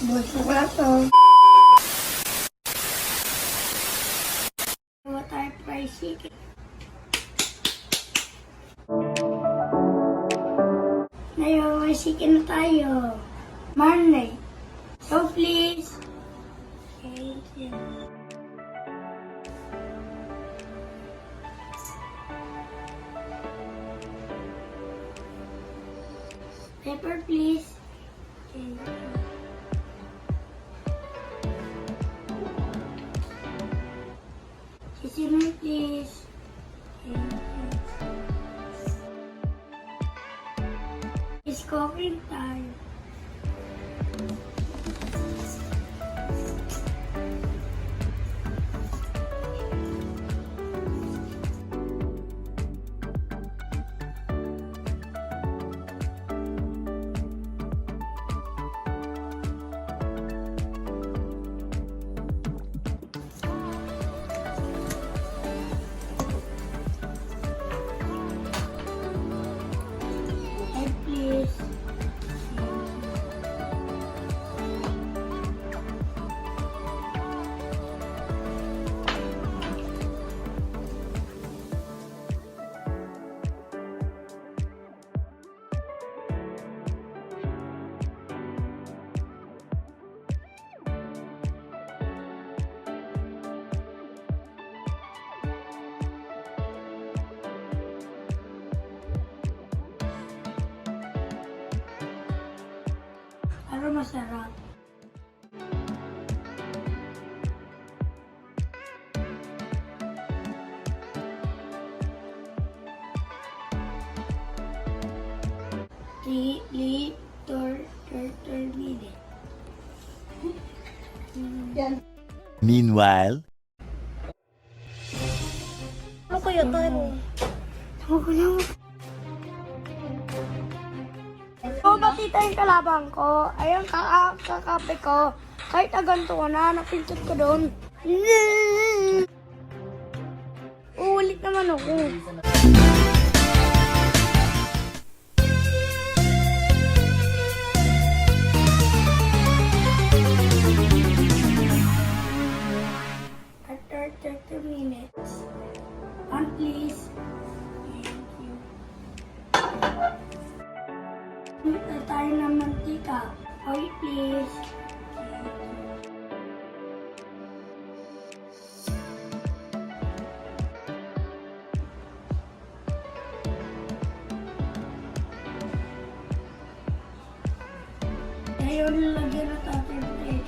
Gusto ko na to. Gawa tayo fried chicken. Ngayon, may chicken na tayo. Marinate. So please. Thank you. Pepper please. Thank you. Sesame please. Thank you. It's cooking time. Egg please. Pero masarap. Minute. Yan. Meanwhile, Ano kaya tayo? Tama ko lang. Bati tayong kalabang ko. Ayun, kakape ko. Kahit na ganito ko na, napintot ko doon. Uulit naman ako. After 30 minutes. One please. Thank you. Bumita tayo ng mantika. Oil please. Ngayon, lagyan na natin bread.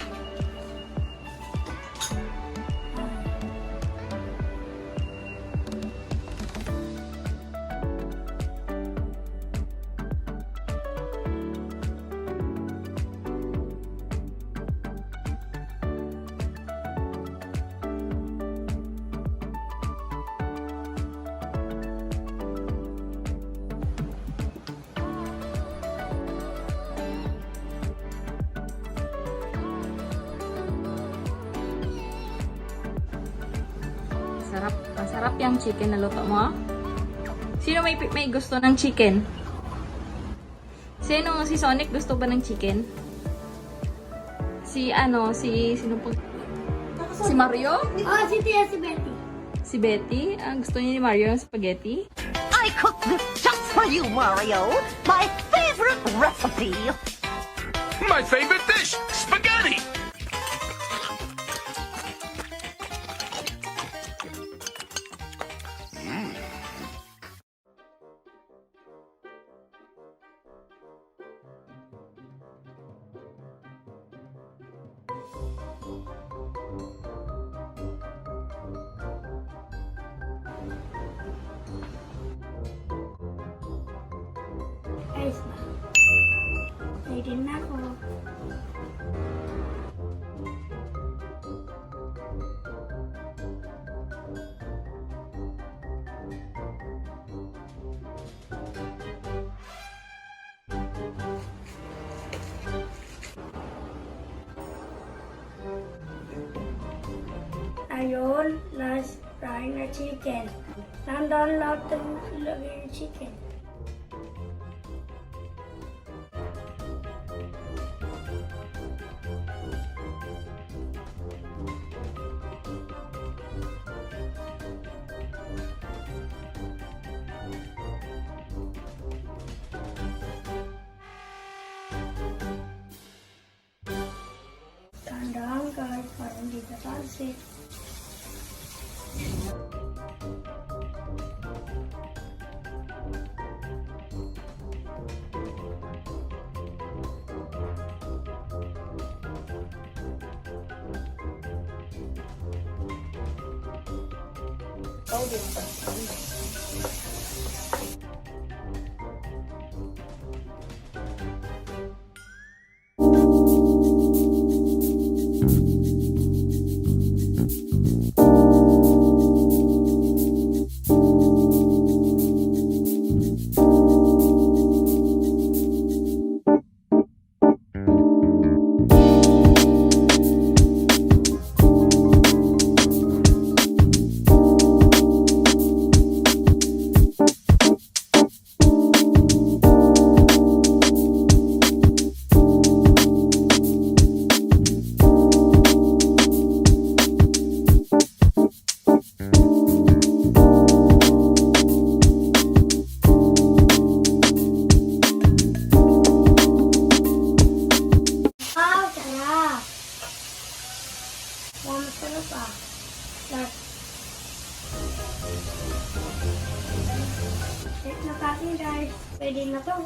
Masarap yung chicken na luto mo. Sino may gusto ng chicken? Si Sonic gusto ba ng chicken? Sino po? Si Mario? Oh, si Tia, si Betty. Si Betty? Gusto niya ni Mario ng spaghetti? I cooked this just for you, Mario. My favorite recipe. My favorite dish, spaghetti! Ayos na. Ready na ako. Ayun, last fry na chicken. Nandun lahat ng ilagay yung chicken. Dahan-dahan guys, para hindi tatalsik. Wow, sarap! Wow, masarap ah. Like, check na natin guys. Pwede na to.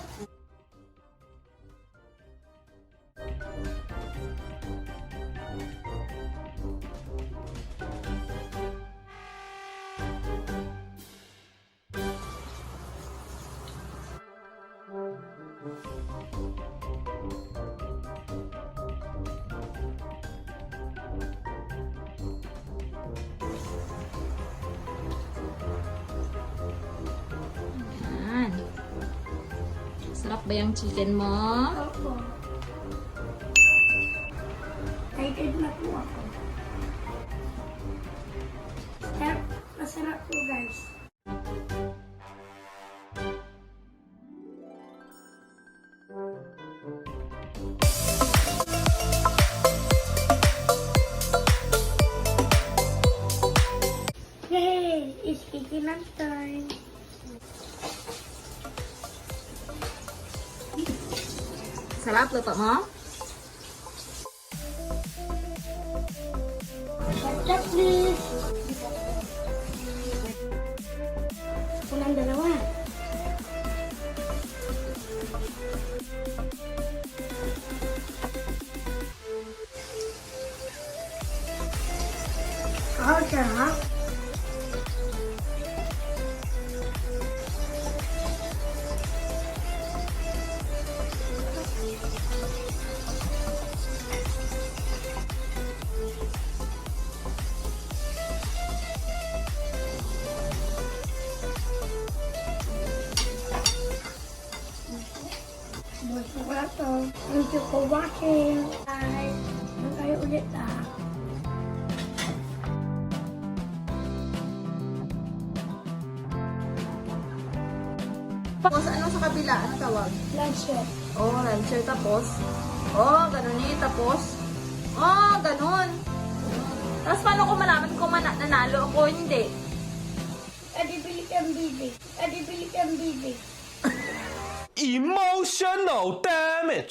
Yan. Sarap ba yung chicken mo? Opo. Excited na po ako. Masarap po guys. Yay! It's eating lunch time. Sarap, luto mo? Ketchup please. Unang dalawa. Sarap. Masarap to. Thank you for watching. Bye. Hanggang kayo ulit ah. Tapos ano sa kabila? Ano tawag? Lunch. Oh, rancher tapos. Oh, ganun eh. Tapos. Oh, ganun. Tapos paano ko malaman kung nanalo ako? Hindi. Adibili kang bibi. Adibili kang bibi. Emotional damage.